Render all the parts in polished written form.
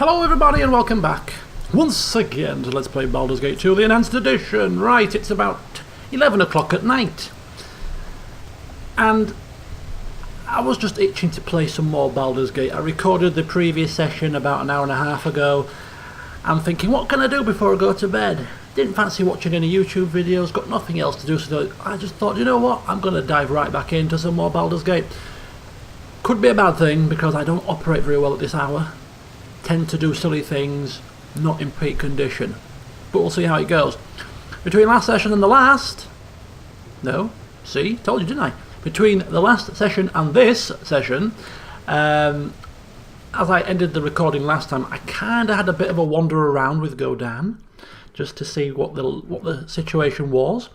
Hello everybody and welcome back once again to Let's Play Baldur's Gate 2, the Enhanced Edition. Right, it's about 11 o'clock at night. And I was just itching to play some more Baldur's Gate. I recorded the previous session about an hour and a half ago. I'm thinking, what can I do before I go to bed? Didn't fancy watching any YouTube videos, got nothing else to do, so I just thought, you know what, I'm going to dive right back into some more Baldur's Gate. Could be a bad thing because I don't operate very well at this hour. Tend to do silly things, not in peak condition. But we'll see how it goes. Between last session and the last... No, see, told you didn't I? Between the last session and this session, as I ended the recording last time, I kind of had a bit of a wander around with Godan, just to see what the situation was.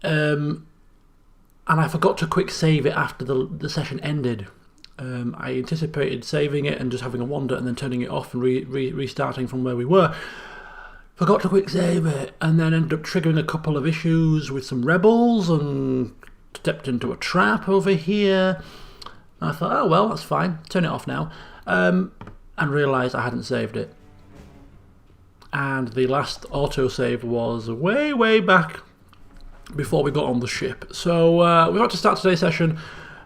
And I forgot to quick save it after the session ended. I anticipated saving it and just having a wander and then turning it off and restarting from where we were. Forgot to quick save it and then ended up triggering a couple of issues with some rebels and stepped into a trap over here. And I thought, oh well, that's fine, turn it off now. And realised I hadn't saved it. And the last autosave was way back before we got on the ship. So we've got to start today's session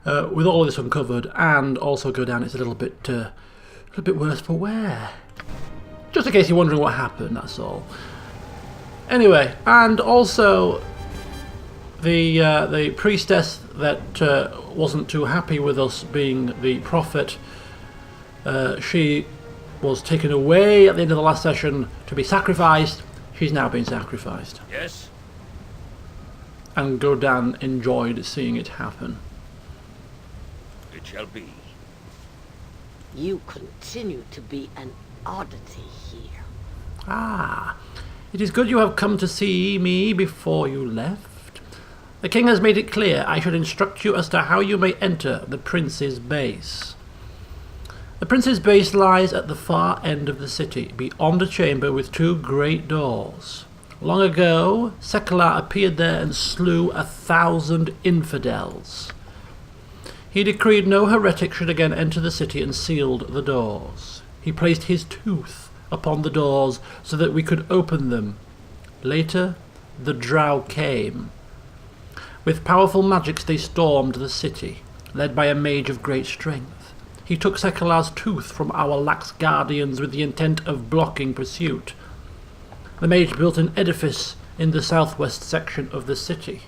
with all of this uncovered, and also go down. It's a little bit worse for wear. Just in case you're wondering what happened, that's all. Anyway, and also the priestess that wasn't too happy with us being the prophet, she was taken away at the end of the last session to be sacrificed. She's now been sacrificed. Yes. And Godan enjoyed seeing it happen. It shall be. You continue to be an oddity here. Ah, it is good you have come to see me before you left. The king has made it clear I should instruct you as to how you may enter the prince's base. The prince's base lies at the far end of the city, beyond a chamber with two great doors. Long ago, Sekelar appeared there and slew 1,000 infidels. He decreed no heretic should again enter the city and sealed the doors. He placed his tooth upon the doors so that we could open them. Later, the drow came. With powerful magics they stormed the city, led by a mage of great strength. He took Sekelar's tooth from our lax guardians with the intent of blocking pursuit. The mage built an edifice in the southwest section of the city.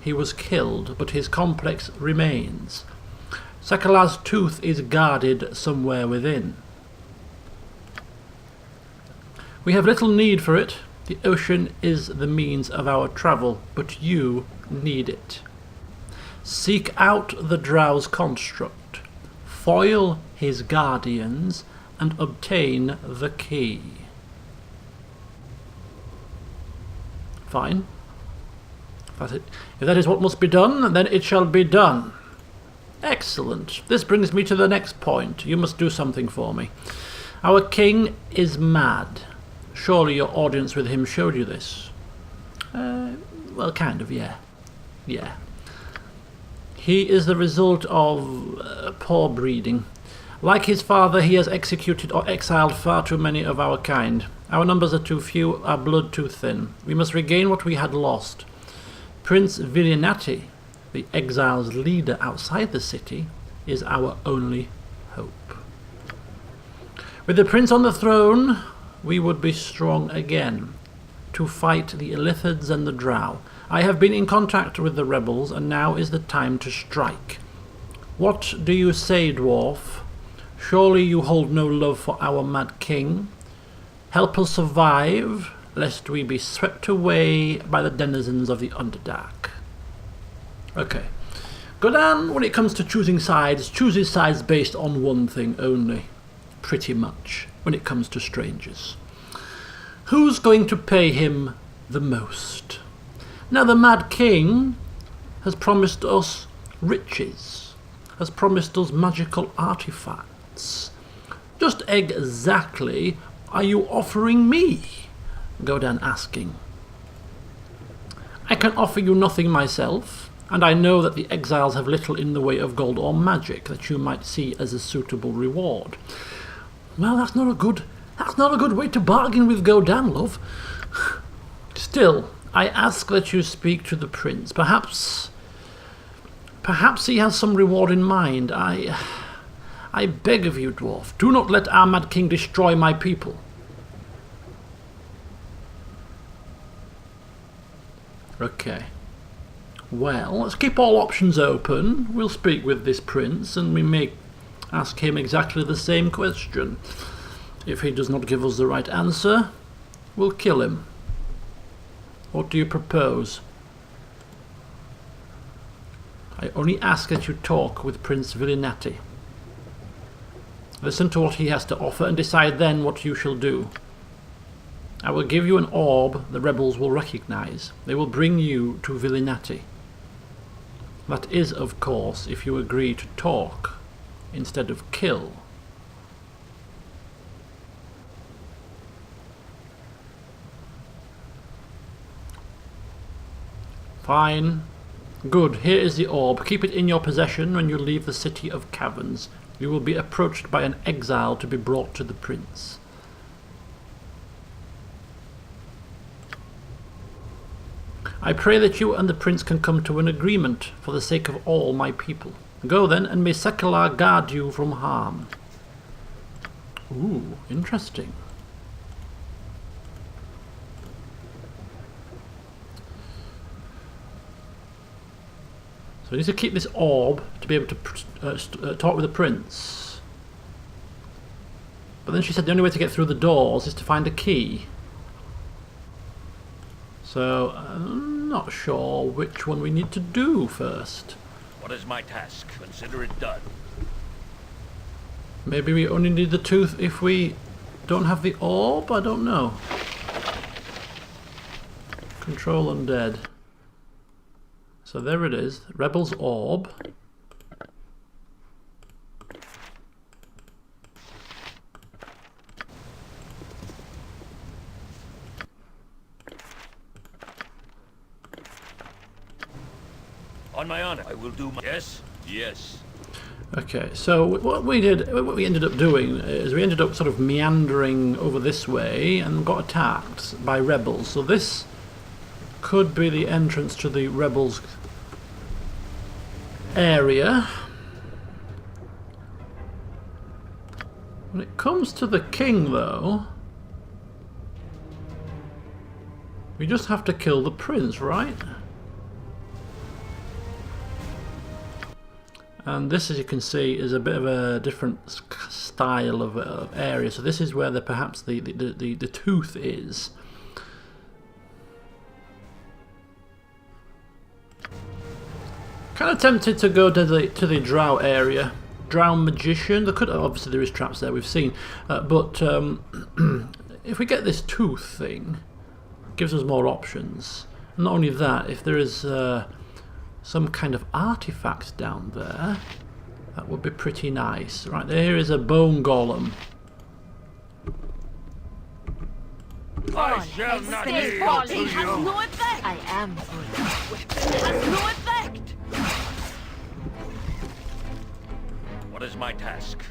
He was killed, but his complex remains. Sekelar's tooth is guarded somewhere within. We have little need for it. The ocean is the means of our travel, but you need it. Seek out the drow's construct, foil his guardians, and obtain the key. Fine. If that is what must be done, then it shall be done. Excellent. This brings me to the next point. You must do something for me. Our king is mad. Surely your audience with him showed you this. Well, kind of, yeah. Yeah. He is the result of poor breeding. Like his father, he has executed or exiled far too many of our kind. Our numbers are too few, our blood too thin. We must regain what we had lost. Prince Villianati, the exile's leader outside the city, is our only hope. With the prince on the throne, we would be strong again to fight the Illithids and the drow. I have been in contact with the rebels, and now is the time to strike. What do you say, dwarf? Surely you hold no love for our mad king? Help us survive, lest we be swept away by the denizens of the Underdark. Okay. Godan, when it comes to choosing sides, chooses sides based on one thing only. Pretty much, when it comes to strangers. Who's going to pay him the most? Now the Mad King has promised us riches, has promised us magical artifacts. Just exactly are you offering me? Godan asking. I can offer you nothing myself, and I know that the exiles have little in the way of gold or magic that you might see as a suitable reward. Well, that's not a good way to bargain with Godan, love. Still, I ask that you speak to the prince. Perhaps he has some reward in mind. I beg of you, dwarf, do not let our mad king destroy my people. Okay. Well, let's keep all options open. We'll speak with this prince, and we may ask him exactly the same question. If he does not give us the right answer, we'll kill him. What do you propose? I only ask that you talk with Prince Villinati. Listen to what he has to offer and decide then what you shall do. I will give you an orb the rebels will recognize. They will bring you to Villinati. That is, of course, if you agree to talk instead of kill. Fine. Good. Here is the orb. Keep it in your possession when you leave the City of Caverns. You will be approached by an exile to be brought to the prince. I pray that you and the prince can come to an agreement for the sake of all my people. Go then, and may Sekelar guard you from harm. Ooh, interesting. So we need to keep this orb to be able to talk with the prince. But then she said the only way to get through the doors is to find a key. So I'm not sure which one we need to do first. What is my task? Consider it done. Maybe we only need the tooth if we don't have the orb? I don't know. Control undead. So there it is, Rebel's Orb. On my honor, I will do my... Yes? Yes. Okay, so what we ended up doing is we ended up sort of meandering over this way and got attacked by rebels. So this could be the entrance to the rebels' area. When it comes to the king, though, we just have to kill the prince, right? And this, as you can see, is a bit of a different style of area. So this is where perhaps the tooth is. Kind of tempted to go to the drow area, drow magician. Obviously there is traps there, we've seen, but if we get this tooth thing, it gives us more options. Not only that, if there is some kind of artifact down there, that would be pretty nice. Right, there is a bone golem. I shall not This yield to falling has you. no effect. I am good. It has no effect. What is my task?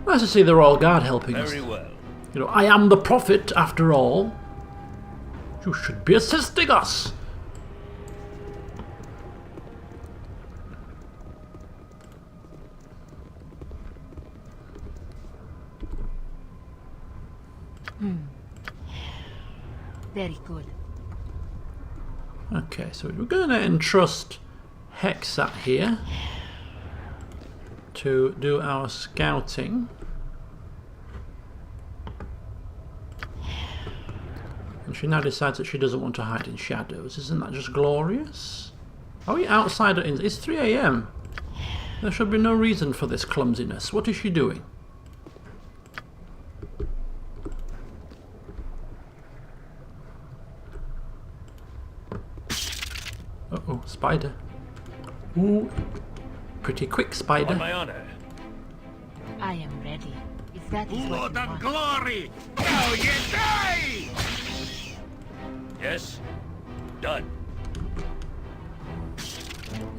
Nice to see the Royal Guard helping us. Very well. You know, I am the prophet, after all. You should be assisting us. Very good. Okay, so we're going to entrust Hexat here to do our scouting. And she now decides that she doesn't want to hide in shadows. Isn't that just glorious? Are we outside? It's 3 AM. There should be no reason for this clumsiness. What is she doing? Uh-oh, spider. Ooh, pretty quick spider. On my honor. I am ready. If that is what you want. glory! Now you die! Yes? Done.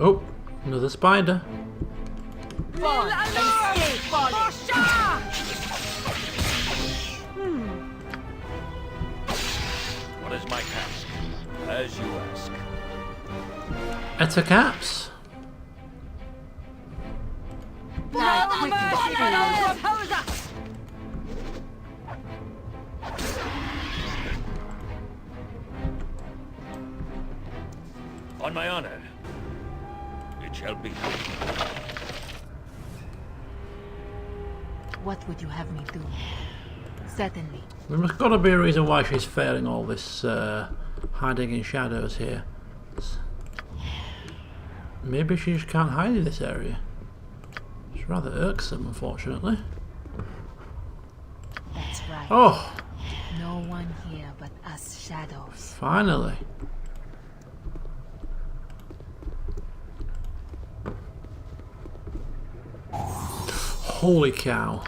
Oh, another spider. Fall and escape, falling. is my task? As you ask. Etta caps. On my honor. It shall be. What would you have me do? Certainly. There's got to be a reason why she's failing all this hiding in shadows here. Maybe she just can't hide in this area. It's rather irksome, unfortunately. That's right. Oh, No one here but us shadows. finally. Holy cow.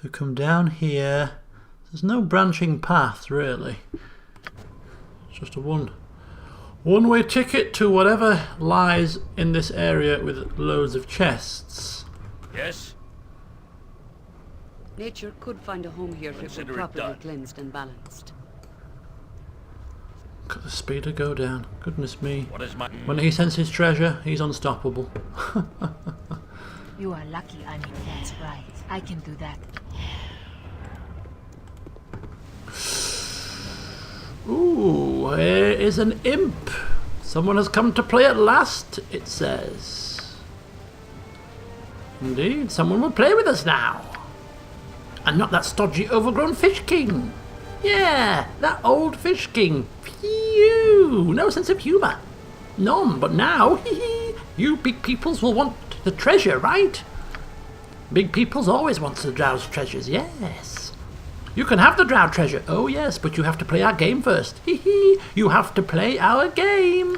So come down here. There's no branching path really. It's just a one-way ticket to whatever lies in this area with loads of chests. Yes? Nature could find a home here if it Consider were it properly done. cleansed and balanced. Look at the speeder go down. Goodness me. What is my... When he senses treasure, he's unstoppable. You are lucky I'm in. That's right. I can do that. Ooh, here is an imp. Someone has come to play at last, it says. Indeed, someone will play with us now. And not that stodgy, overgrown fish king. Yeah, that old fish king. Phew, no sense of humour. None, but now, you big peoples will want the treasure, right? Big peoples always want the drow's treasures, yes. You can have the drow treasure, oh yes, but you have to play our game first. You have to play our game.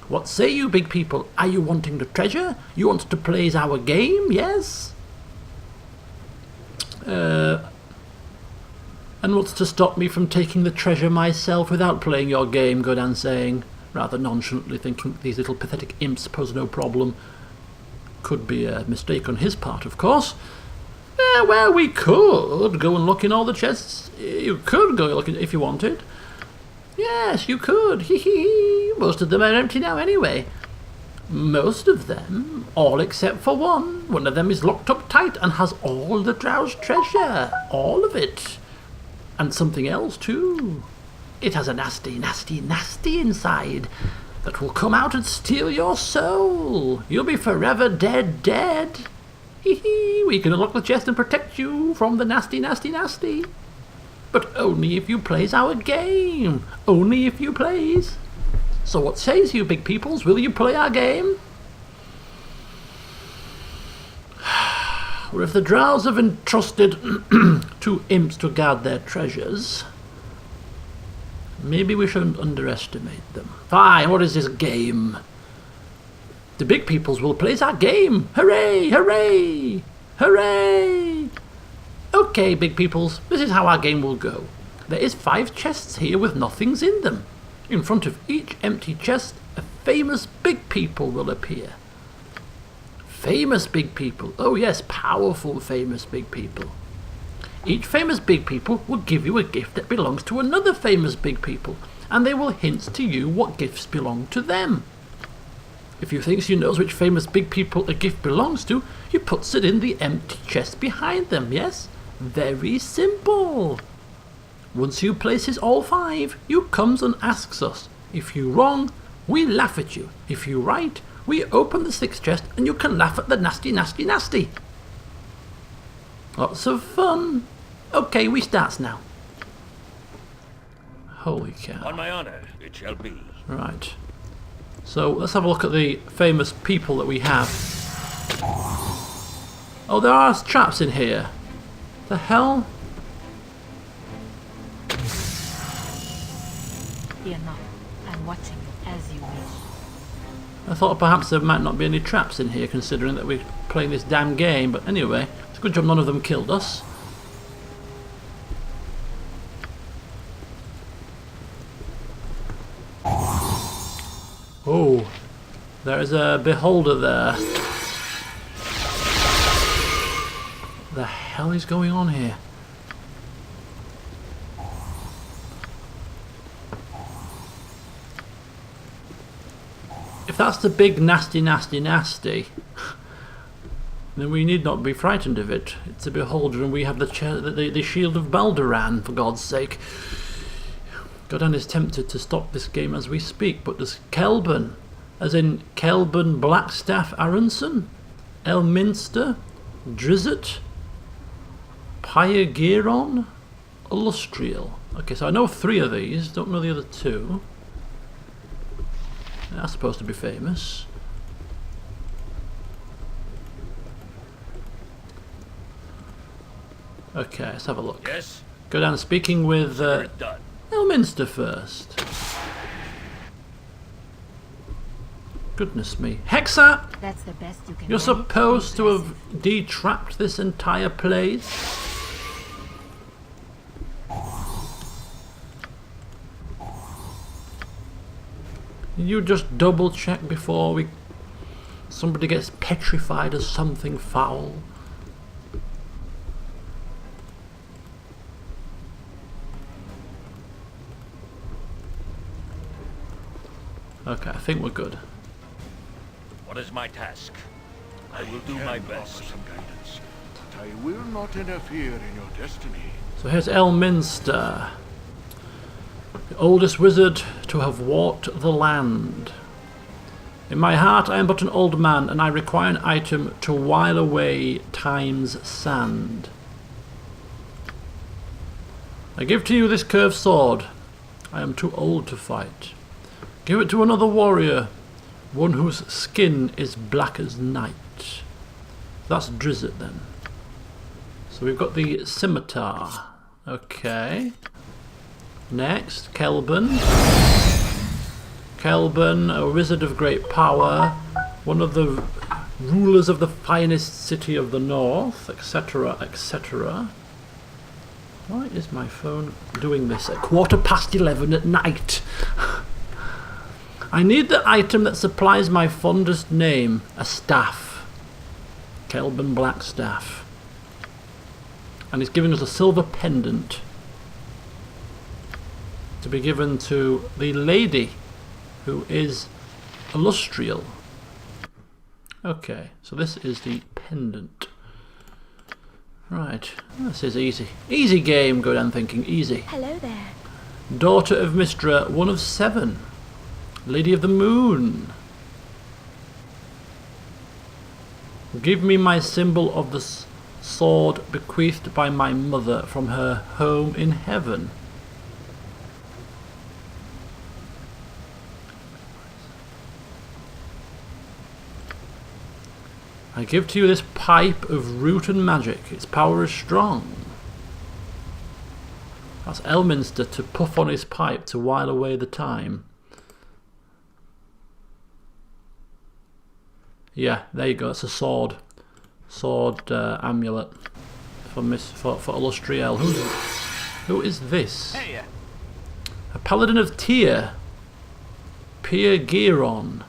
What say you, big people? Are you wanting the treasure? You want to play our game, yes? And what's to stop me from taking the treasure myself without playing your game, Godan saying, rather nonchalantly, thinking that these little pathetic imps pose no problem. Could be a mistake on his part, of course. Well, we could go and look in all the chests. You could go looking if you wanted. Yes, you could. Most of them are empty now anyway. Most of them, all except for one. One of them is locked up tight and has all the drow's treasure. All of it. And something else too. It has a nasty, nasty, nasty inside that will come out and steal your soul. You'll be forever dead, dead. We can unlock the chest and protect you from the nasty, nasty, nasty. But only if you plays our game. Only if you plays. So what says you, big peoples? Will you play our game? Or if the drows have entrusted 2 imps to guard their treasures, maybe we shouldn't underestimate them. Fine, what is this game? The big peoples will play our game. Hooray, hooray, hooray. Okay, big peoples, this is how our game will go. There is 5 chests here with nothings in them. In front of each empty chest, a famous big people will appear. Famous big people. Oh yes, powerful famous big people. Each famous big people will give you a gift that belongs to another famous big people, and they will hint to you what gifts belong to them. If you think you knows which famous big people a gift belongs to, you puts it in the empty chest behind them, yes? Very simple. Once you places all 5, you comes and asks us. If you wrong, we laugh at you. If you right, we open the 6th chest and you can laugh at the nasty, nasty, nasty. Lots of fun. Okay, we starts now. Holy cow. On my honor, it shall be. Right. So let's have a look at the famous people that we have. Oh, there are traps in here. The hell? Fear not. I'm watching you as you wish. I thought perhaps there might not be any traps in here, considering that we're playing this damn game, but anyway, it's a good job none of them killed us. Oh, there is a beholder there. What the hell is going on here? If that's the big nasty, then we need not be frightened of it. It's a beholder, and we have the shield of Baldur, for God's sake. Godan is tempted to stop this game as we speak, but does Kelban, as in Kelban Blackstaff Aronson, Elminster, Drizzt, Pyregeron, Illustrial. Okay, so I know 3 of these, don't know the other 2. That's supposed to be famous. Okay, let's have a look. Yes? Go down speaking with Done. Elminster first. Goodness me. Hexa! That's the best you can You're do. supposed to have detrapped this entire place. You just double check before somebody gets petrified as something foul. Okay, I think we're good. What is my task? I will do my best. Offer some guidance, but I will not interfere in your destiny. So here's Elminster, the oldest wizard to have walked the land. In my heart I am but an old man, and I require an item to while away time's sand. I give to you this curved sword. I am too old to fight. Give it to another warrior, one whose skin is black as night. That's Drizzt then. So we've got the scimitar. Okay. Next, Kelban. Kelban, a wizard of great power, one of the rulers of the finest city of the north, etc., etc. Why is my phone doing this at 11:15 at night? I need the item that supplies my fondest name, a staff. Kelban Blackstaff. And he's giving us a silver pendant to be given to the lady who is Illustrial. Okay, so this is the pendant. Right, this is easy. Easy game, Godan thinking, easy. Hello there. Daughter of Mistra, one of 7. Lady of the Moon. Give me my symbol of the sword bequeathed by my mother from her home in heaven. I give to you this pipe of root and magic. Its power is strong. That's Elminster to puff on his pipe to while away the time. Yeah, there you go. It's a sword amulet for Illustriel. Who is this? Hey, A paladin of Tyr, Pyregeron.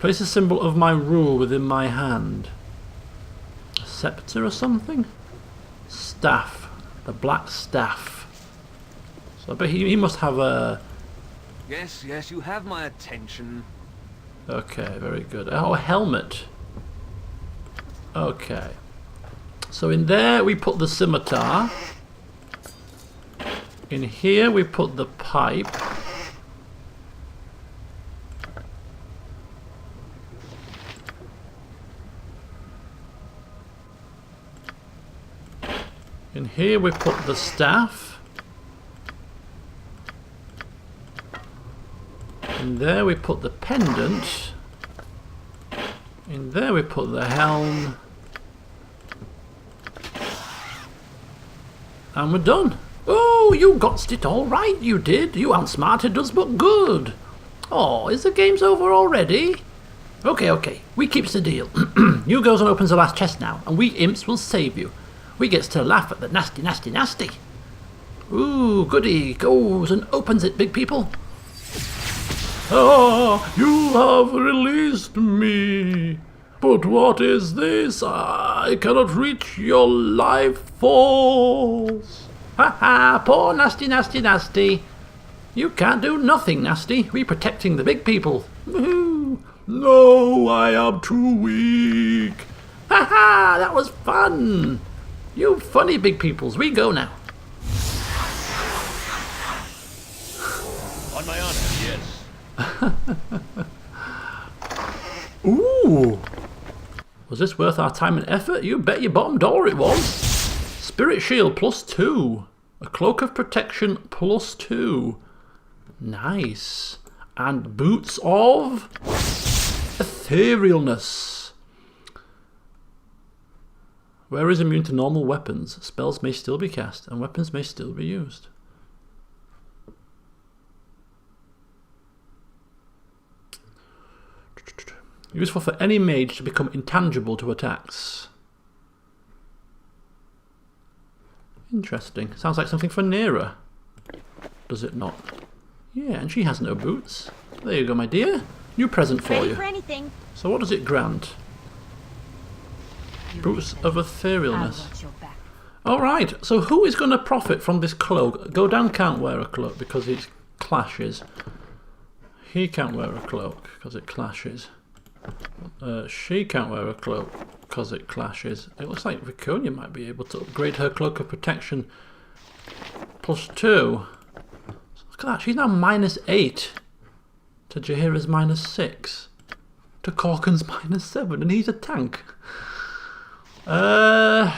Place a symbol of my rule within my hand. A scepter or something? Staff, the black staff. So I bet he must have a. Yes, yes, you have my attention. Okay, very good. Oh, a helmet. Okay. So in there we put the scimitar. In here we put the pipe. In here we put the staff. In there we put the pendant. In there we put the helm. And we're done. Oh, you got it all right, you did. You outsmarted us, but good. Oh, is the game's over already? Okay, we keeps the deal. You goes and opens the last chest now, and we imps will save you. We gets to laugh at the nasty. Ooh, goody, goes and opens it, big people. Ah, you have released me. But what is this? I cannot reach your life force. Ha ha, poor nasty. You can't do nothing, nasty. We protecting the big people. Woohoo. No, I am too weak. Ha ha, that was fun. You funny big peoples, we go now. On my honor, yes. Ooh. Was this worth our time and effort? You bet your bottom dollar it was. Spirit shield +2. A cloak of protection +2. Nice. And boots of etherealness. Where is immune to normal weapons? Spells may still be cast and weapons may still be used. Useful for any mage to become intangible to attacks. Interesting. Sounds like something for Nera. Does it not? Yeah, and she has no boots. There you go, my dear. New present for Ready you. for anything. So what does it grant? Boots of etherealness. Alright, so who is going to profit from this cloak? Godan can't wear a cloak because it clashes. He can't wear a cloak because it clashes. She can't wear a cloak because it clashes. It looks like Viconia might be able to upgrade her cloak of protection +2. Look at that, she's now -8 to Jaheira's -6 to Corkin's -7, and he's a tank. That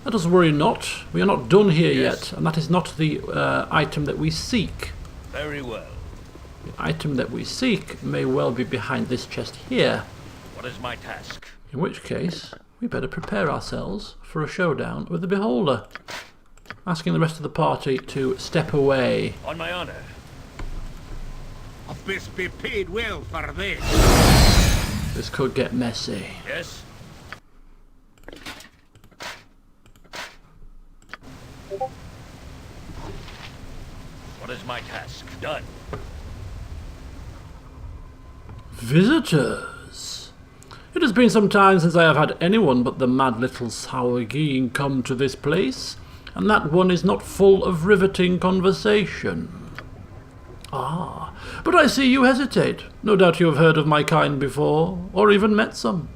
does worry not. We are not done here yet, and that is not the item that we seek. Very well. The item that we seek may well be behind this chest here. What is my task? In which case, we better prepare ourselves for a showdown with the Beholder. Asking the rest of the party to step away. On my honor. I best be paid well for this. This could get messy. Yes. What is my task? Done. Visitors. It has been some time since I have had anyone but the mad little Sourgeen come to this place, and that one is not full of riveting conversation. Ah, but I see you hesitate. No doubt you have heard of my kind before, or even met some.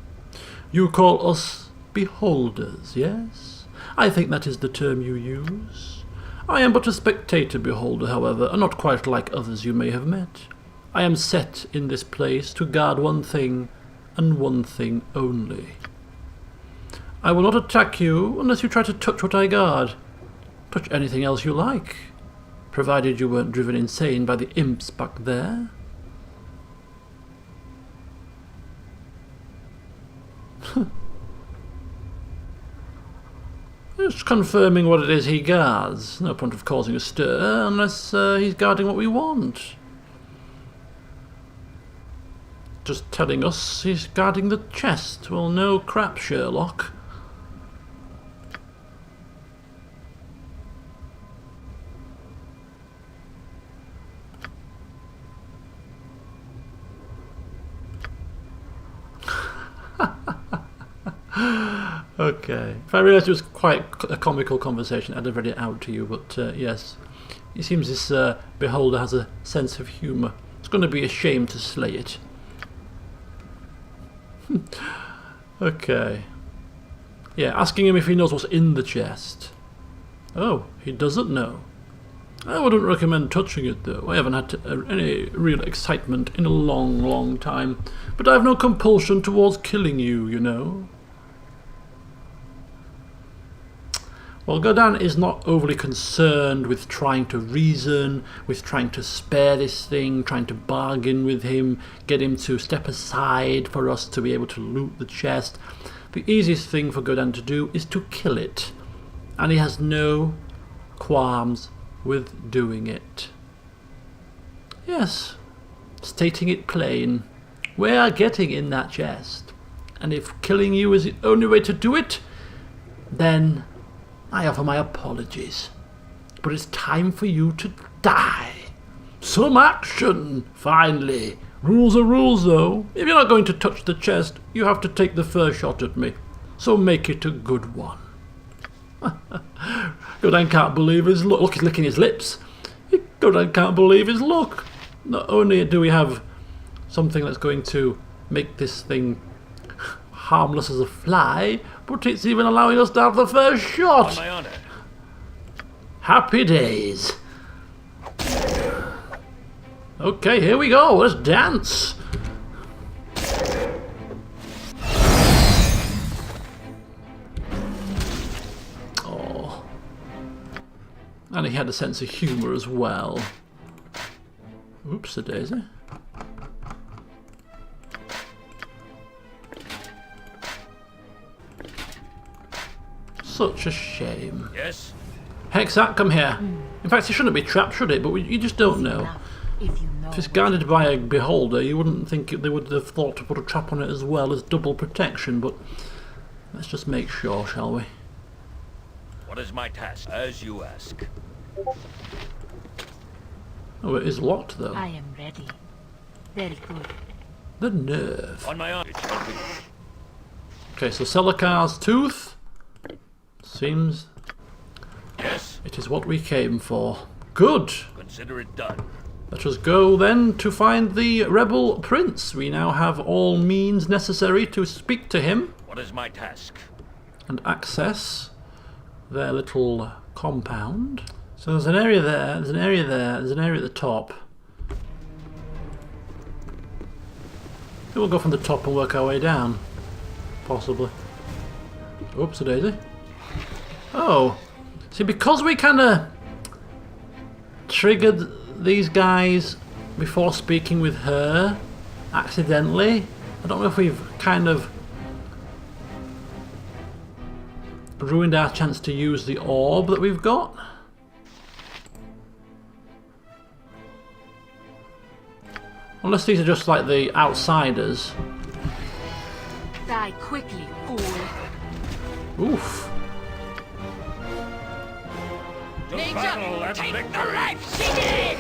You call us beholders, yes? I think that is the term you use. I am but a spectator beholder, however, and not quite like others you may have met. I am set in this place to guard one thing, and one thing only. I will not attack you unless you try to touch what I guard. Touch anything else you like, provided you weren't driven insane by the imps back there. Just confirming what it is he guards. No point of causing a stir unless he's guarding what we want. Just telling us he's guarding the chest. Well, no crap, Sherlock. Okay. If I realised it was quite a comical conversation, I'd have read it out to you, but yes. It seems this beholder has a sense of humour. It's going to be a shame to slay it. Okay. Yeah, asking him if he knows what's in the chest. Oh, he doesn't know. I wouldn't recommend touching it though. I haven't had any real excitement in a long, long time. But I have no compulsion towards killing you, you know. Well, Godan is not overly concerned with trying to reason, with trying to spare this thing, trying to bargain with him, get him to step aside for us to be able to loot the chest. The easiest thing for Godan to do is to kill it. And he has no qualms with doing it. Yes, stating it plain, we are getting in that chest, and if killing you is the only way to do it, then I offer my apologies. But it's time for you to die. Some action, finally. Rules are rules, though. If you're not going to touch the chest, you have to take the first shot at me. So make it a good one. Godan can't believe his luck. Look, he's licking his lips. Godan can't believe his luck. Not only do we have something that's going to make this thing harmless as a fly, but it's even allowing us to have the first On shot. my honor. Happy days. Okay, here we go. Let's dance. Oh. And he had a sense of humour as well. Oops-a-daisy. Such a shame. Yes? Hexat, come here. In fact, it shouldn't be trapped, should it? But you just don't know. If you know If it's guarded by a beholder, you wouldn't think they would have thought to put a trap on it as well as double protection, but let's just make sure, shall we? What is my task? As you ask. Oh, it is locked, though. I am ready. Very good. The nerve. On my honor. It shall be. Okay, so Selakar's tooth. Seems Yes? it is what we came for. Good. Consider it done. Let us go then to find the rebel prince. We now have all means necessary to speak to him What is my task? and access their little compound. So there's an area there, there's an area there, there's an area at the top. Then we'll go from the top and work our way down. Possibly. Oops-a-daisy. Oh. See, because we kind of triggered these guys before speaking with her accidentally, I don't know if we've kind of ruined our chance to use the orb that we've got. Unless these are just like the outsiders. Die quickly, fool. Oof. To battle and victory!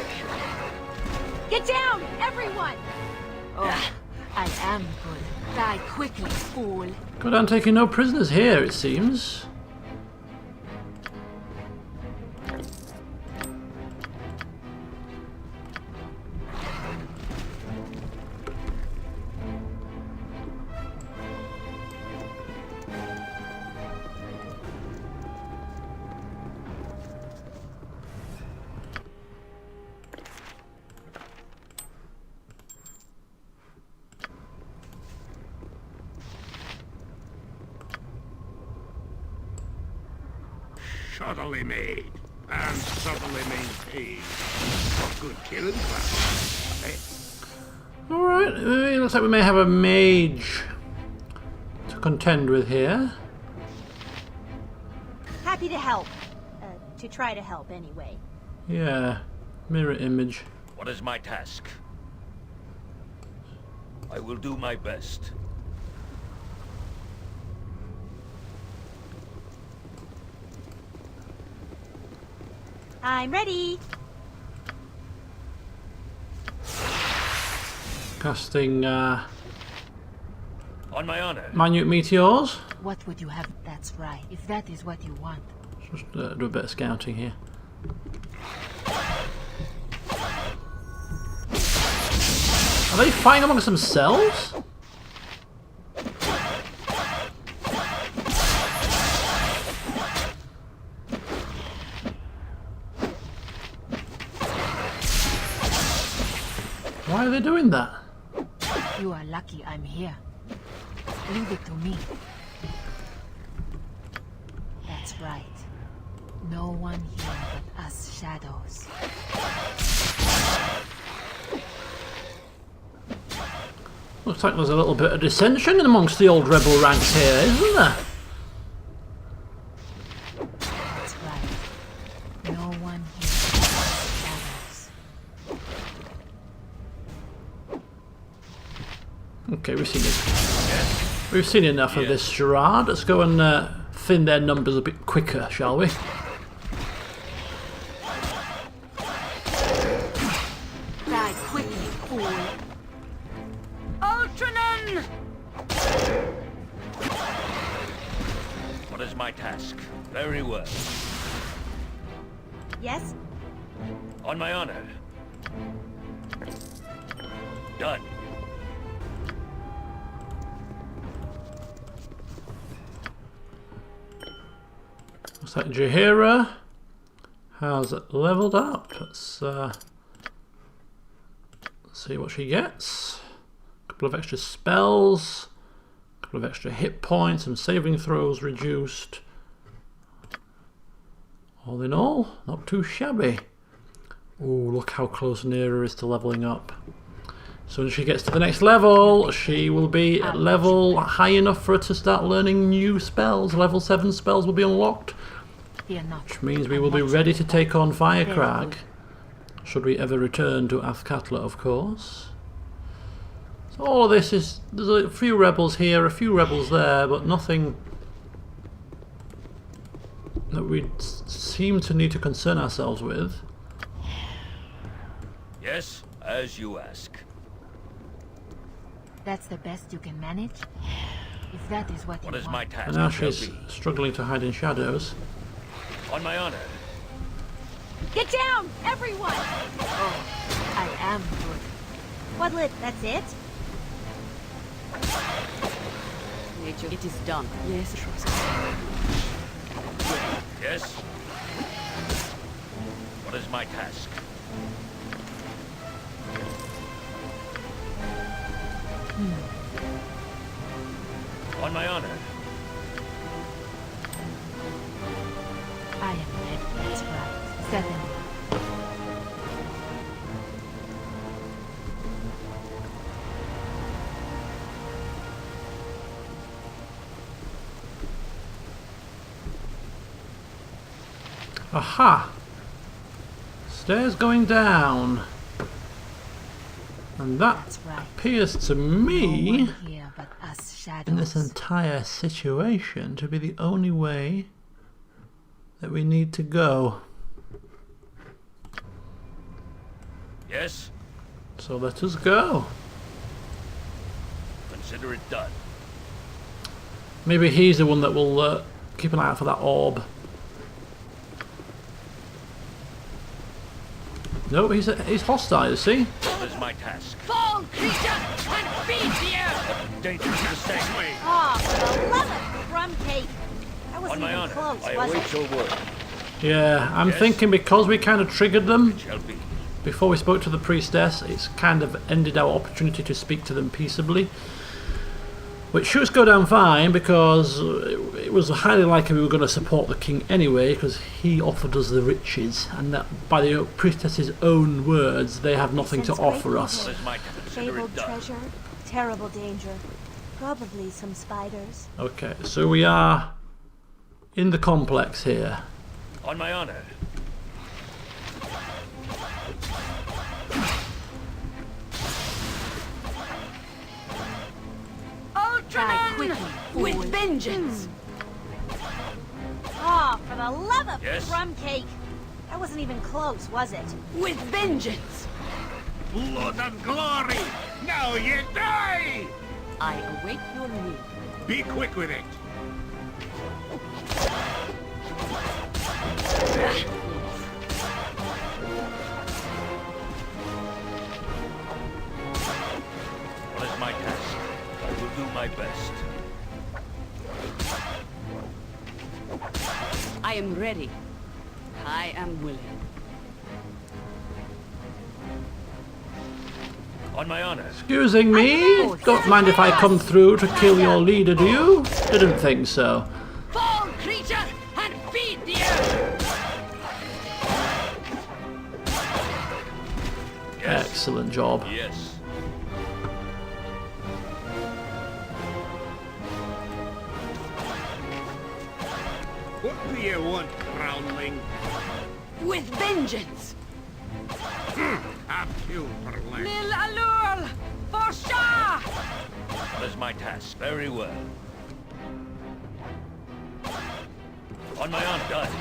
Get down, everyone! Oh, I am good. Die quickly, fool. Godan taking no prisoners here, it seems. Subtly made and subtly maintained. What good killing class, eh? Alright, it looks like we may have a mage to contend with here. Happy to help. To try to help, anyway. Yeah, mirror image. What is my task? I will do my best. I'm ready. Casting On my honor. minute meteors. What would you have? That's right. If that is what you want. Just do a bit of scouting here. Are they fighting amongst themselves? Why are they doing that? You are lucky I'm here. Leave it to me. That's right. No one here but us shadows. Looks like there's a little bit of dissension amongst the old rebel ranks here, isn't there? That's right. No No one here but us shadows. Okay, we've seen enough of this charade. Let's go and thin their numbers a bit quicker, shall we? Die quickly, fool. Ultranen! What is my task? Very well. Yes? On my honor. Done. Looks like Jaheira has leveled up. Let's see what she gets. A couple of extra spells, a couple of extra hit points, and saving throws reduced. All in all, not too shabby. Ooh, look how close Nera is to leveling up. As soon as she gets to the next level, she will be at level high enough for her to start learning new spells. Level 7 spells will be unlocked, which means we will be ready to take on Firecrag, should we ever return to Athkatla, of course. So all of this is, there's a few rebels here, a few rebels there, but nothing that we seem to need to concern ourselves with. Yes, as you ask. That's the best you can manage? If that is what What you is want. my task? And now Shall she's be. struggling to hide in shadows. On my honor. Get down, everyone! Oh, I am good. Whatlet, that's it? Nature, it is done. Yes, Yes. What is my task? On my honor. I am ready. That's right. Certainly. Aha! Stairs going down. And that That's right. appears to No me, one here but us shadows. in this entire situation, to be the only way that we need to go. Yes. So let us go. Consider it done. Maybe he's the one that will keep an eye out for that orb. No, he's hostile, you see? What is my task? fall, creature, and beat you! Dangerous mistake. Oh, for the love of crumb cake! That On wasn't my even honor. close, I was await it? your word. Yeah, I'm Yes. thinking because we kind of triggered them Shall be. before we spoke to the priestess, it's kind of ended our opportunity to speak to them peaceably. Which should go down fine, because it was highly likely we were going to support the king anyway, because he offered us the riches, and that by the priestess's own words, they have nothing to Sense great offer us. What is my task? Consider Fabled it done. treasure, terrible danger. Probably some spiders. Okay, so we are in the complex here. On my honor. Die quickly, with vengeance! Oh, for the love of Yes. crumb cake! That wasn't even close, was it? With vengeance! Blood and glory! Now you die! I await your need. Be quick with it! What is my task? I will do my best. I am ready. I am willing. On my honor. Excusing me, don't mind if I come through to kill your leader, do you? Didn't think so. Fall, creature, and feed you! Yes. Excellent job. Yes. What do you want, groundling? with vengeance. A pupil. Lil Alul, for Shah! That is my task. Very well. On my honor, done.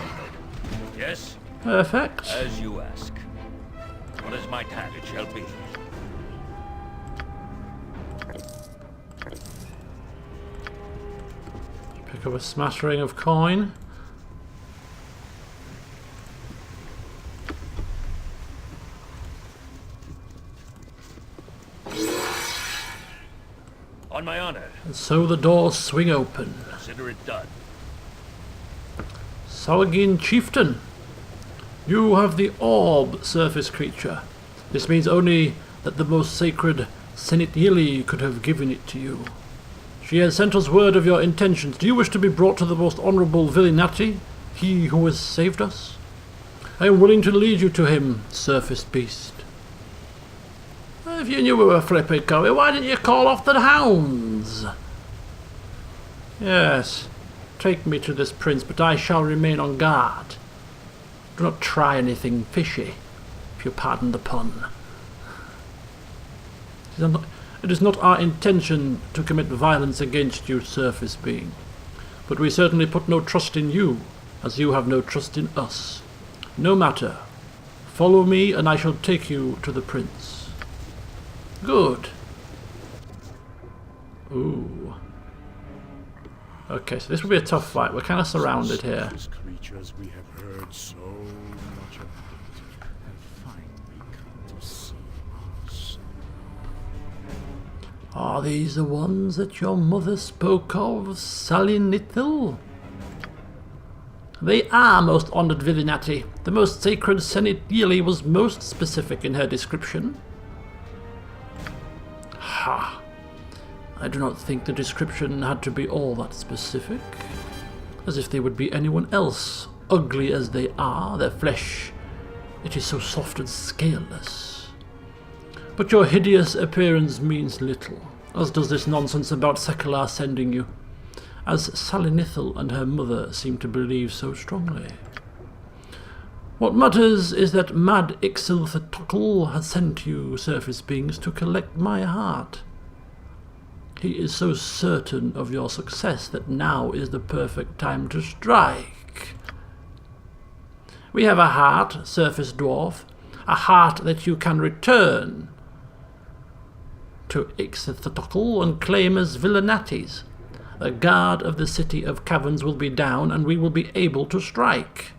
Yes, Perfect. as you ask. What is my task? It shall be. Pick up a smattering of coin. On my honor. And so the doors swing open. Consider it done. Sawagin Chieftain, you have the orb, surface creature. This means only that the most sacred Senit Yili could have given it to you. She has sent us word of your intentions. Do you wish to be brought to the most honourable Villinati, he who has saved us? I am willing to lead you to him, surface beast. If you knew we were flipping, Cowie, why didn't you call off the hounds? Yes, take me to this prince, but I shall remain on guard. Do not try anything fishy, if you pardon the pun. It is not our intention to commit violence against you, surface being, but we certainly put no trust in you, as you have no trust in us. No matter. Follow me, and I shall take you to the prince. Good. Ooh. Okay, so this will be a tough fight. We're kind of surrounded here. Creatures we have heard so much about have finally come to see us. Are these the ones that your mother spoke of, Sally Nithil? They are, most honoured Villinati. The most sacred Senate Yili was most specific in her description. Ha! I do not think the description had to be all that specific. As if they would be anyone else. Ugly as they are, their flesh, it is so soft and scaleless. But your hideous appearance means little, as does this nonsense about Sekalar sending you, as Salinithil and her mother seem to believe so strongly. What matters is that Mad Ixilthatukul has sent you, surface beings, to collect my heart. He is so certain of your success that now is the perfect time to strike. We have a heart, surface dwarf, a heart that you can return to Ixilthatukul and claim as Villinati's. The guard of the city of caverns will be down, and we will be able to strike.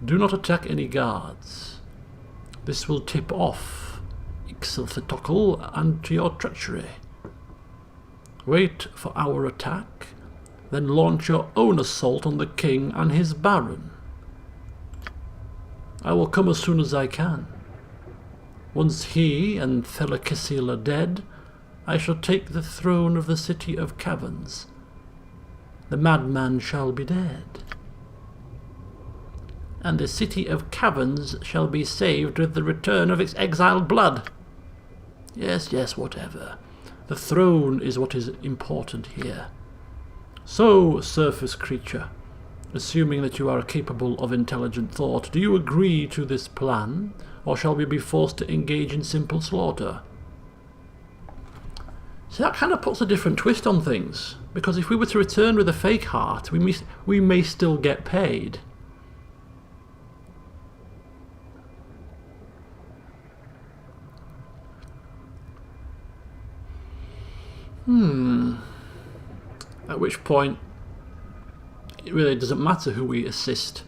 Do not attack any guards. This will tip off Ixilthatukul and to your treachery. Wait for our attack, then launch your own assault on the king and his baron. I will come as soon as I can. Once he and Thelakisil are dead, I shall take the throne of the city of caverns. The madman shall be dead. And the city of caverns shall be saved with the return of its exiled blood. Yes, yes, whatever. The throne is what is important here. So, surface creature, assuming that you are capable of intelligent thought, do you agree to this plan, or shall we be forced to engage in simple slaughter? So that kind of puts a different twist on things, because if we were to return with a fake heart, we may still get paid. At which point, it really doesn't matter who we assist.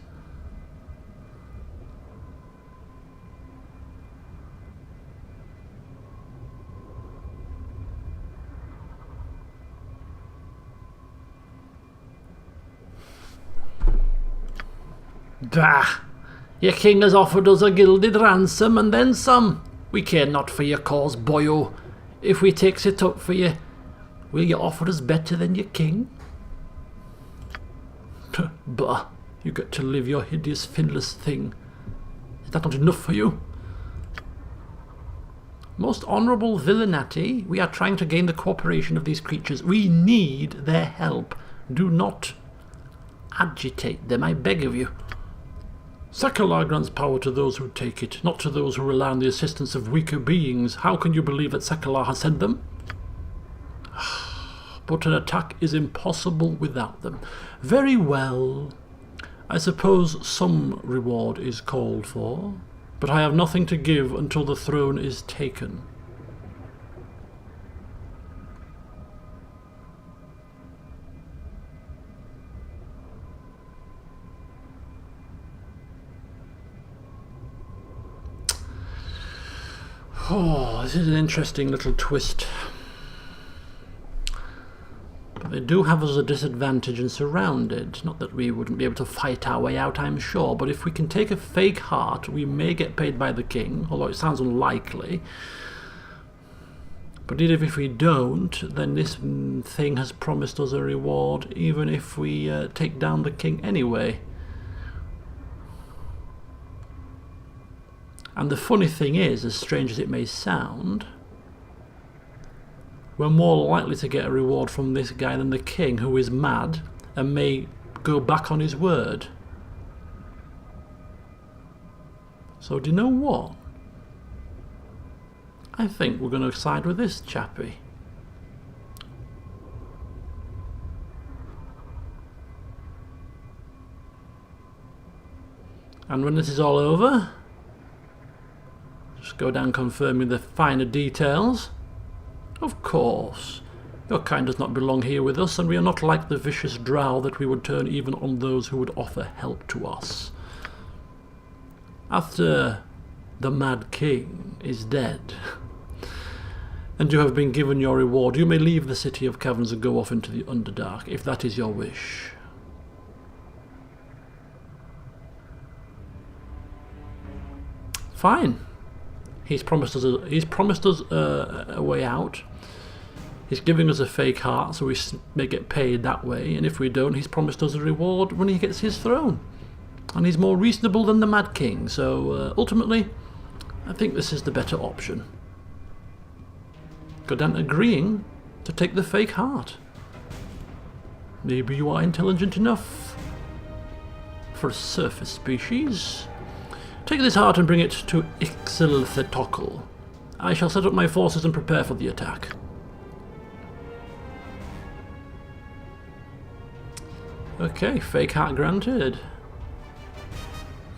Bah! Your king has offered us a gilded ransom and then some. We care not for your cause, boyo. If we takes it up for you, will you offer us better than your king? Bah, you get to live your hideous, finless thing. Is that not enough for you? Most honourable Villinati, we are trying to gain the cooperation of these creatures. We need their help. Do not agitate them, I beg of you. Secular grants power to those who take it, not to those who rely on the assistance of weaker beings. How can you believe that Secular has sent them? But an attack is impossible without them. Very well. I suppose some reward is called for, but I have nothing to give until the throne is taken. Oh, this is an interesting little twist. But they do have us at a disadvantage and surrounded. Not that we wouldn't be able to fight our way out, I'm sure, but if we can take a fake heart, we may get paid by the king, although it sounds unlikely. But even if we don't, then this thing has promised us a reward, even if we take down the king anyway. And the funny thing is, as strange as it may sound, we're more likely to get a reward from this guy than the king, who is mad and may go back on his word. So do you know what? I think we're going to side with this chappie. And when this is all over, just go down confirming the finer details. Of course, your kind does not belong here with us, and we are not like the vicious drow that we would turn even on those who would offer help to us. After the Mad King is dead, and you have been given your reward, you may leave the City of Caverns and go off into the Underdark, if that is your wish. Fine. He's promised us a way out. He's giving us a fake heart, so we may get paid that way. And if we don't, he's promised us a reward when he gets his throne. And he's more reasonable than the Mad King. So ultimately, I think this is the better option. Godan agreeing to take the fake heart. Maybe you are intelligent enough for a surface species. Take this heart and bring it to Ixilthetokul. I shall set up my forces and prepare for the attack. Okay, fake heart granted.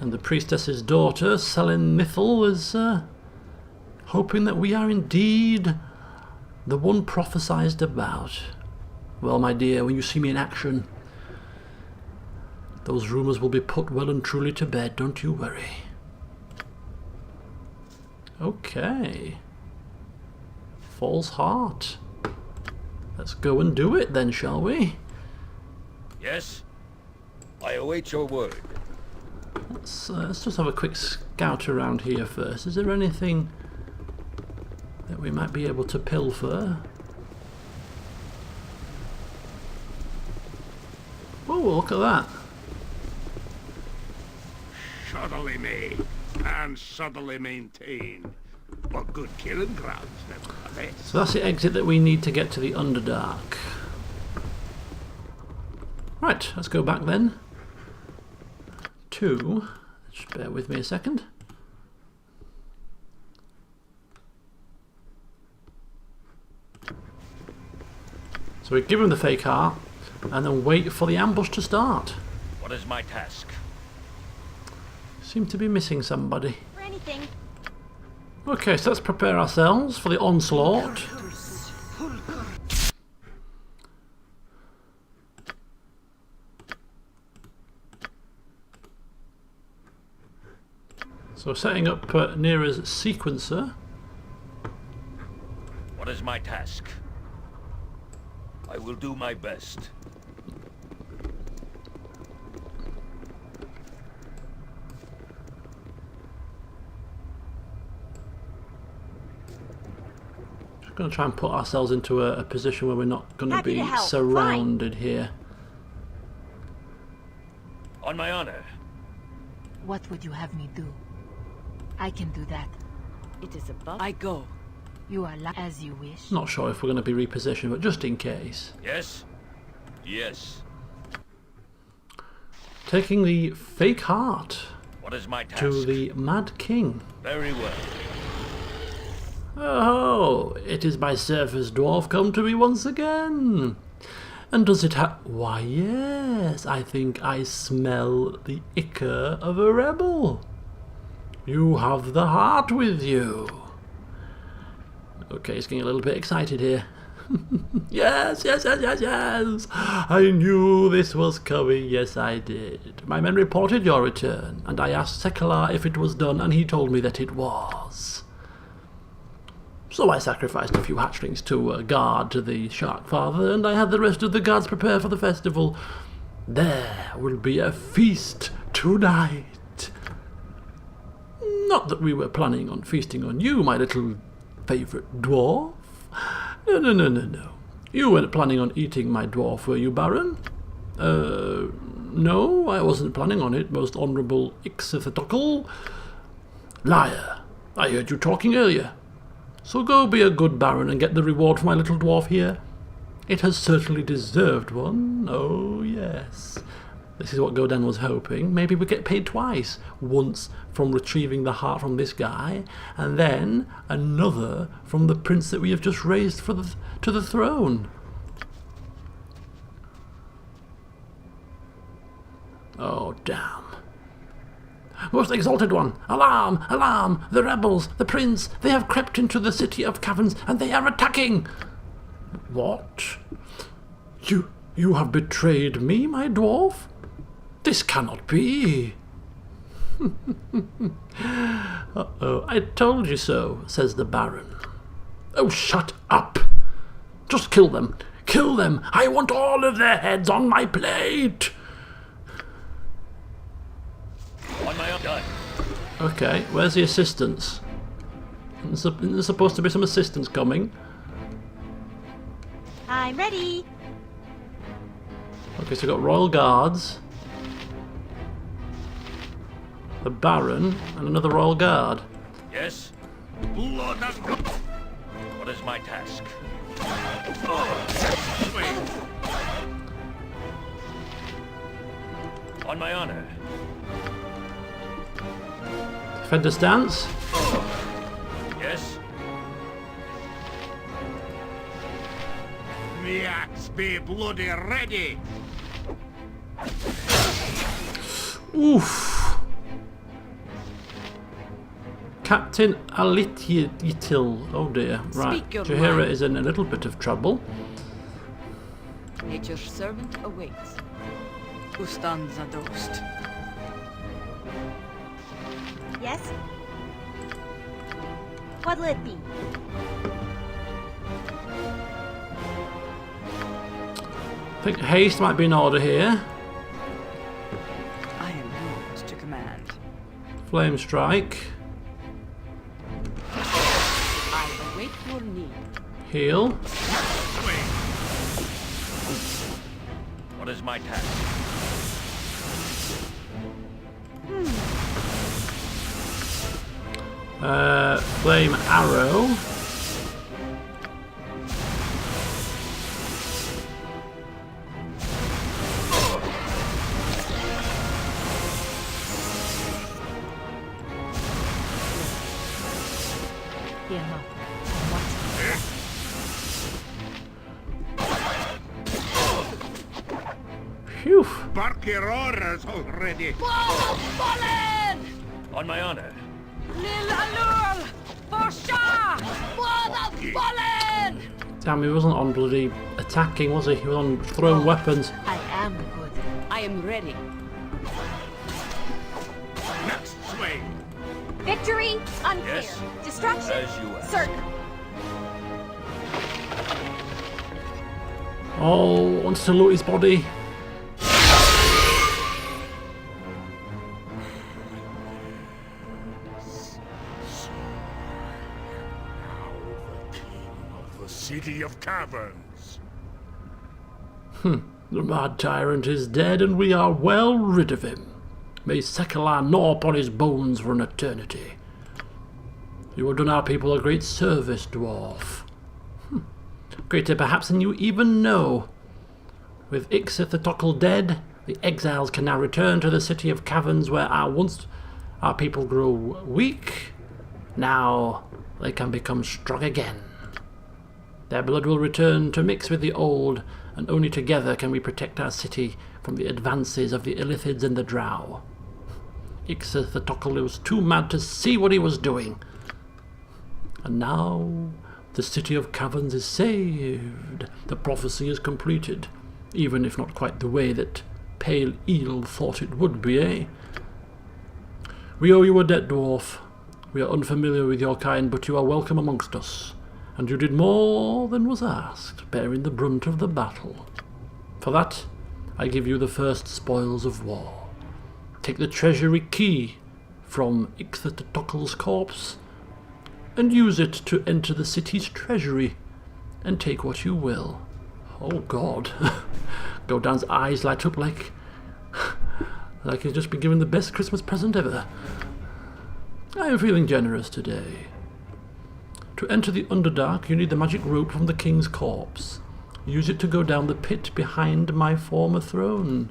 And the priestess's daughter, Selin Mithil, was hoping that we are indeed the one prophesied about. Well, my dear, when you see me in action, those rumours will be put well and truly to bed, don't you worry. Okay. False heart. Let's go and do it then, shall we? Yes? I await your word. Let's just have a quick scout around here first. Is there anything that we might be able to pilfer? Oh, look at that. Shoddily made and shoddily maintained, but good killing grounds nevertheless. So that's the exit that we need to get to the Underdark. Right, let's go back then to, just bear with me a second. So we give him the fake heart and then wait for the ambush to start. What is my task? Seem to be missing somebody. For anything. Okay, so let's prepare ourselves for the onslaught. So setting up Nira's sequencer. What is my task? I will do my best. Just going to try and put ourselves into a position where we're not going to Happy be to help. surrounded here. On my honor. What would you have me do? I can do that. It is above. I go. You are as you wish. Not sure if we're going to be repositioned, but just in case. Yes? Yes. Taking the fake heart What is my task? to the Mad King. Very well. Oh, it is my surface dwarf come to me once again. And does it have... Why, yes, I think I smell the ichor of a rebel. You have the heart with you. Okay, it's getting a little bit excited here. Yes, yes, yes, yes, yes. I knew this was coming. Yes, I did. My men reported your return, and I asked Sekala if it was done, and he told me that it was. So I sacrificed a few hatchlings to guard the Shark Father, and I had the rest of the guards prepare for the festival. There will be a feast tonight. Not that we were planning on feasting on you, my little favourite dwarf. No. You weren't planning on eating my dwarf, were you, Baron? No, I wasn't planning on it, most honourable Ixithatocle. Liar. I heard you talking earlier. So go be a good Baron and get the reward for my little dwarf here. It has certainly deserved one. Oh, yes. This is what Godan was hoping. Maybe we get paid twice. Once from retrieving the heart from this guy, and then another from the prince that we have just raised to the throne. Oh, damn. Most exalted one, alarm, alarm, the rebels, the prince, they have crept into the city of caverns and they are attacking. What? You have betrayed me, my dwarf? This cannot be. Uh-oh, I told you so, says the Baron. Oh, shut up. Just kill them. Kill them. I want all of their heads on my plate. On my own. Done. Okay, where's the assistance? Isn't there supposed to be some assistance coming? I'm ready. Okay, so we've got royal guards, the Baron, and another royal guard. Yes? Blood. What is my task? On my honor. Defend a stance. Yes? The axe be bloody ready. Oof. Captain Alityitil. Oh dear. Right. Speak your Jahira mind. is in a little bit of trouble. Nature's servant awaits. Who stands adost? Yes? What'll it be? I think haste might be in order here. I am yours to command. Flame strike. I await your need. Heal. What is my task? Flame arrow. Fear not. I'm watching. Phew. Bark your orders already. On my honor. Damn, he wasn't on bloody attacking, was he? He was on throwing weapons. I am good. I am ready. Next swing. Victory? Unclear. Yes. Destruction? As you ask. Certain. Oh, wants to loot his body. The city of caverns. The mad tyrant is dead and we are well rid of him. May Sekala gnaw upon his bones for an eternity. You have done our people a great service, dwarf. Greater perhaps than you even know. With Ixithatocle dead, The exiles can now return to the city of caverns where once our people grew weak. Now they can become strong again. Their blood will return to mix with the old, and only together can we protect our city from the advances of the Illithids and the Drow. Ixthatotokl was too mad to see what he was doing. And now the city of caverns is saved. The prophecy is completed, even if not quite the way that Pale Eel thought it would be, eh? We owe you a debt, dwarf. We are unfamiliar with your kind, but you are welcome amongst us, and you did more than was asked, bearing the brunt of the battle. For that, I give you the first spoils of war. Take the treasury key from Ixthatotok's corpse, and use it to enter the city's treasury, and take what you will. Oh God. Godan's eyes light up like he's just been given the best Christmas present ever. I am feeling generous today. To enter the Underdark, you need the magic rope from the king's corpse. Use it to go down the pit behind my former throne.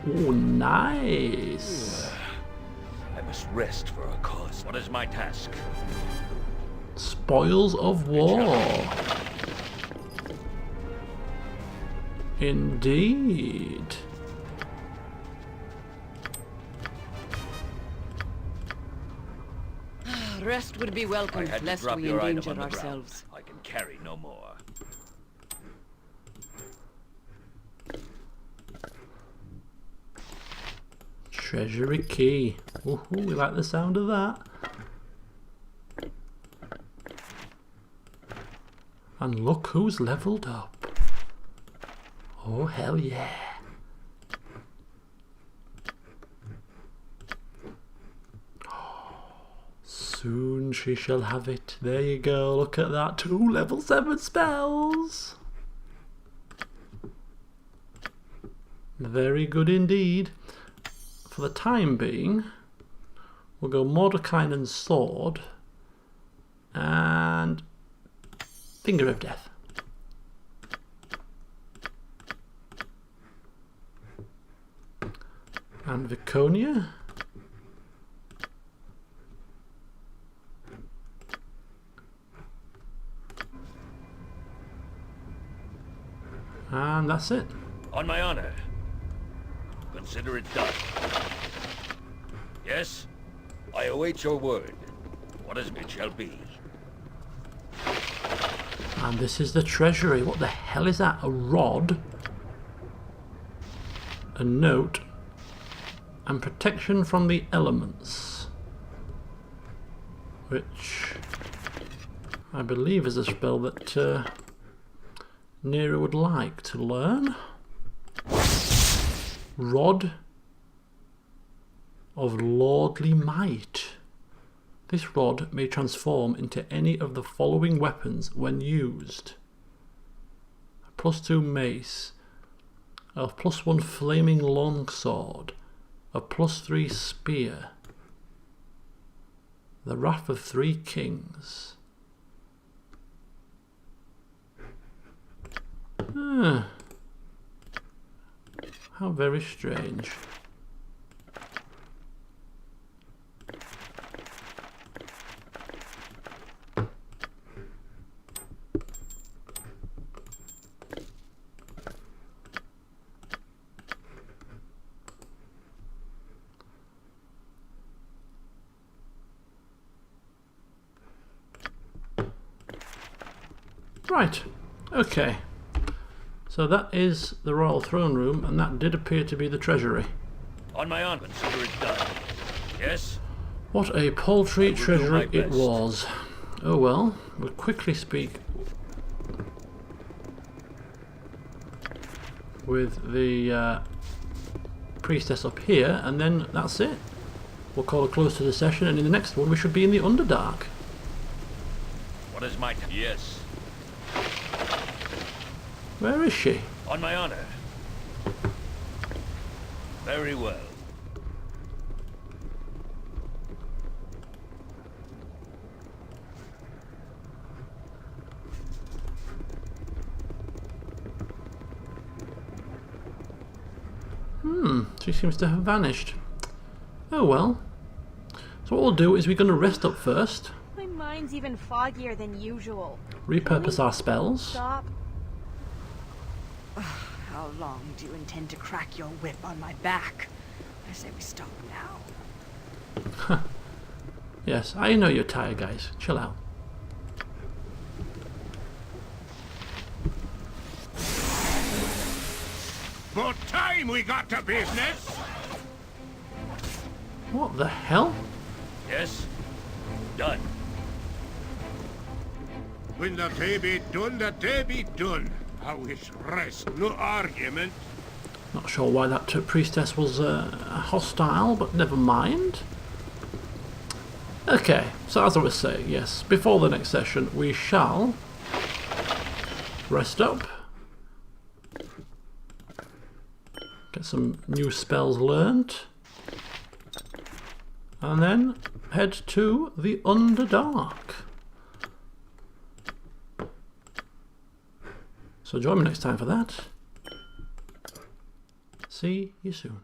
Oh, nice. I must rest for a cause. What is my task? Spoils of war. Indeed. Rest would be welcome, I had to lest drop we your item endanger on the ground. ourselves. I can carry no more. Treasury key. Ooh, we like the sound of that. And look who's leveled up. Oh, hell yeah. Soon she shall have it. There you go. Look at that. 2 level 7 spells. Very good indeed. For the time being, we'll go Mordekainen's sword and Finger of Death. And Viconia. And that's it. On my honor. Consider it done. Yes? I await your word. What is it shall be. And this is the treasury. What the hell is that? A rod? A note? And protection from the elements. Which I believe is a spell that Nero would like to learn. Rod of Lordly Might. This rod may transform into any of the following weapons when used. A +2 mace, a +1 flaming longsword, a +3 spear, the Wrath of 3 Kings. How very strange. Right, okay. So that is the Royal Throne Room, and that did appear to be the treasury. On my honor, consider it done. Yes? What a paltry I will do treasury my it best. was. Oh well, we'll quickly speak with the priestess up here, and then that's it. We'll call a close to the session, and in the next one we should be in the Underdark. What is my yes? Where is she? On my honor. Very well. She seems to have vanished. Oh well. So what we'll do is we're going to rest up first. My mind's even foggier than usual. Repurpose our spells. Stop. How long do you intend to crack your whip on my back? I say we stop now. Yes, I know you're tired, guys. Chill out. About time we got to business! What the hell? Yes? Done. When the day be done, the day be done. I wish rest, no argument. Not sure why that priestess was hostile, but never mind. Okay, so as I was saying, yes, before the next session we shall rest up, get some new spells learnt, and then head to the Underdark. So join me next time for that. See you soon.